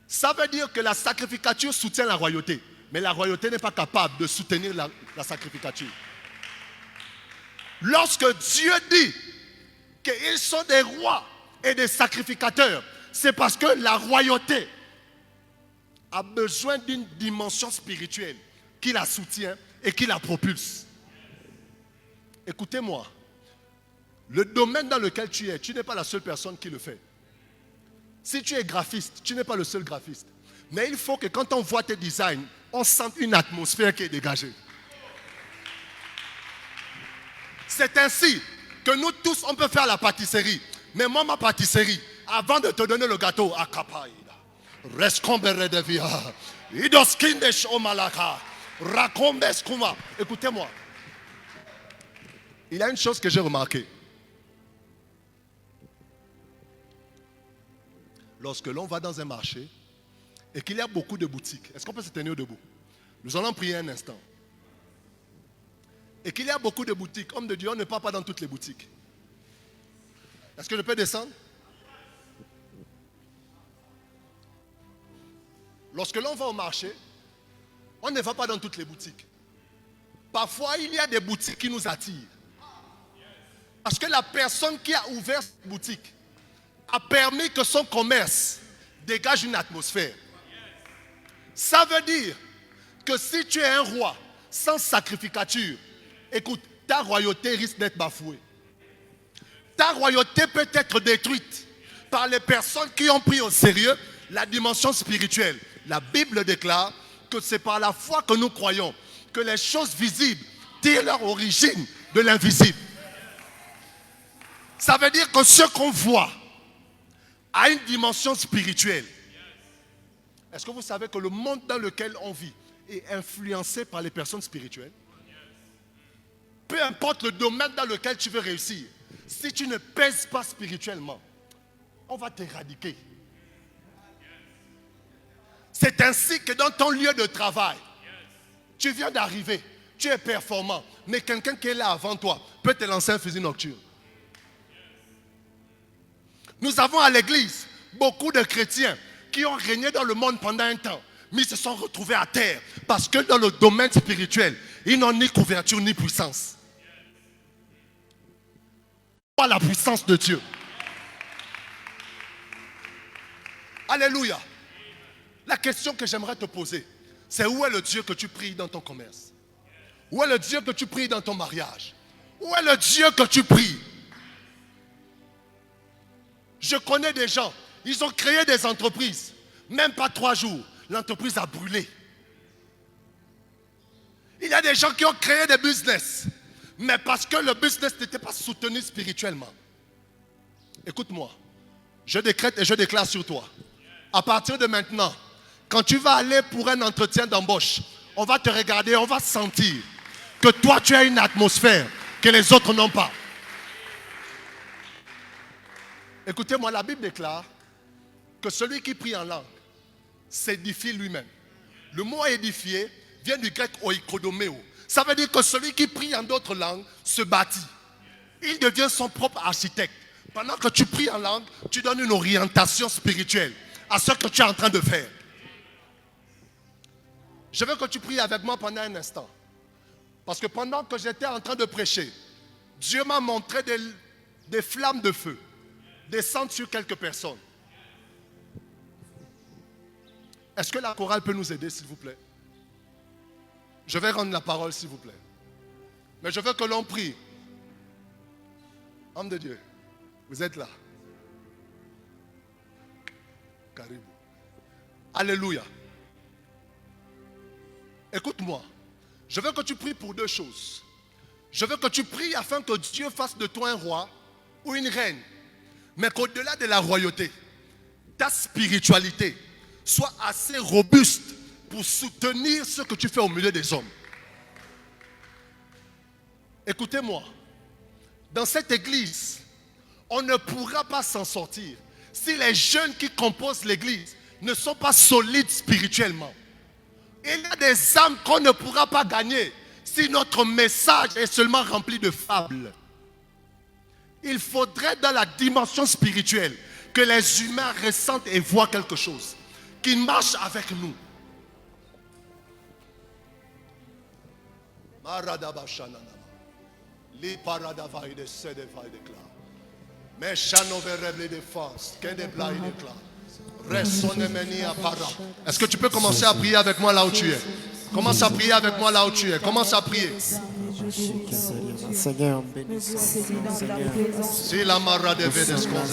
Ça veut dire que la sacrificature soutient la royauté, mais la royauté n'est pas capable de soutenir la sacrificature. Lorsque Dieu dit qu'ils sont des rois et des sacrificateurs, c'est parce que la royauté a besoin d'une dimension spirituelle qui la soutient et qui la propulse. Écoutez-moi, le domaine dans lequel tu es, tu n'es pas la seule personne qui le fait. Si tu es graphiste, tu n'es pas le seul graphiste. Mais il faut que quand on voit tes designs, on sente une atmosphère qui est dégagée. C'est ainsi que nous tous, on peut faire la pâtisserie. Mais moi, ma pâtisserie, avant de te donner le gâteau, écoutez-moi. Il y a une chose que j'ai remarquée. Lorsque l'on va dans un marché et qu'il y a beaucoup de boutiques, est-ce qu'on peut se tenir debout? Nous allons prier un instant. Et qu'il y a beaucoup de boutiques, homme de Dieu, on ne part pas dans toutes les boutiques. Est-ce que je peux descendre? Lorsque l'on va au marché, on ne va pas dans toutes les boutiques. Parfois, il y a des boutiques qui nous attirent. Parce que la personne qui a ouvert cette boutique a permis que son commerce dégage une atmosphère. Ça veut dire que si tu es un roi sans sacrificature, écoute, ta royauté risque d'être bafouée. Ta royauté peut être détruite par les personnes qui ont pris au sérieux la dimension spirituelle. La Bible déclare que c'est par la foi que nous croyons que les choses visibles tirent leur origine de l'invisible. Ça veut dire que ce qu'on voit a une dimension spirituelle. Est-ce que vous savez que le monde dans lequel on vit est influencé par les personnes spirituelles? Peu importe le domaine dans lequel tu veux réussir, si tu ne pèses pas spirituellement, on va t'éradiquer. C'est ainsi que dans ton lieu de travail, tu viens d'arriver, tu es performant, mais quelqu'un qui est là avant toi peut te lancer un fusil nocturne. Nous avons à l'église beaucoup de chrétiens qui ont régné dans le monde pendant un temps, mais ils se sont retrouvés à terre parce que dans le domaine spirituel, ils n'ont ni couverture ni puissance. Pas la puissance de Dieu. Alléluia. La question que j'aimerais te poser, c'est où est le Dieu que tu pries dans ton commerce? Où est le Dieu que tu pries dans ton mariage? Où est le Dieu que tu pries? Je connais des gens, ils ont créé des entreprises. Même pas 3 jours, l'entreprise a brûlé. Il y a des gens qui ont créé des business, mais parce que le business n'était pas soutenu spirituellement. Écoute-moi, je décrète et je déclare sur toi. À partir de maintenant, quand tu vas aller pour un entretien d'embauche, on va te regarder, on va sentir que toi tu as une atmosphère que les autres n'ont pas. Écoutez-moi, la Bible déclare que celui qui prie en langue s'édifie lui-même. Le mot édifier vient du grec oikodomeo. Ça veut dire que celui qui prie en d'autres langues se bâtit. Il devient son propre architecte. Pendant que tu pries en langue, tu donnes une orientation spirituelle à ce que tu es en train de faire. Je veux que tu pries avec moi pendant un instant. Parce que pendant que j'étais en train de prêcher, Dieu m'a montré des flammes de feu descendre sur quelques personnes. Est-ce que la chorale peut nous aider, s'il vous plaît? Je vais rendre la parole, s'il vous plaît. Mais je veux que l'on prie. Homme de Dieu, vous êtes là. Caribou. Alléluia. Écoute-moi. Je veux que tu pries pour 2 choses. Je veux que tu pries afin que Dieu fasse de toi un roi ou une reine. Mais qu'au-delà de la royauté, ta spiritualité soit assez robuste pour soutenir ce que tu fais au milieu des hommes. Écoutez-moi, dans cette église, on ne pourra pas s'en sortir si les jeunes qui composent l'église ne sont pas solides spirituellement. Il y a des âmes qu'on ne pourra pas gagner si notre message est seulement rempli de fables. Il faudrait dans la dimension spirituelle que les humains ressentent et voient quelque chose, qu'ils marchent avec nous. Est-ce que tu peux commencer à prier avec moi là où tu es? Commence à prier avec moi là où tu es. Commence à prier. Seigneur, bénis. Si la mara de vedes Seigneur,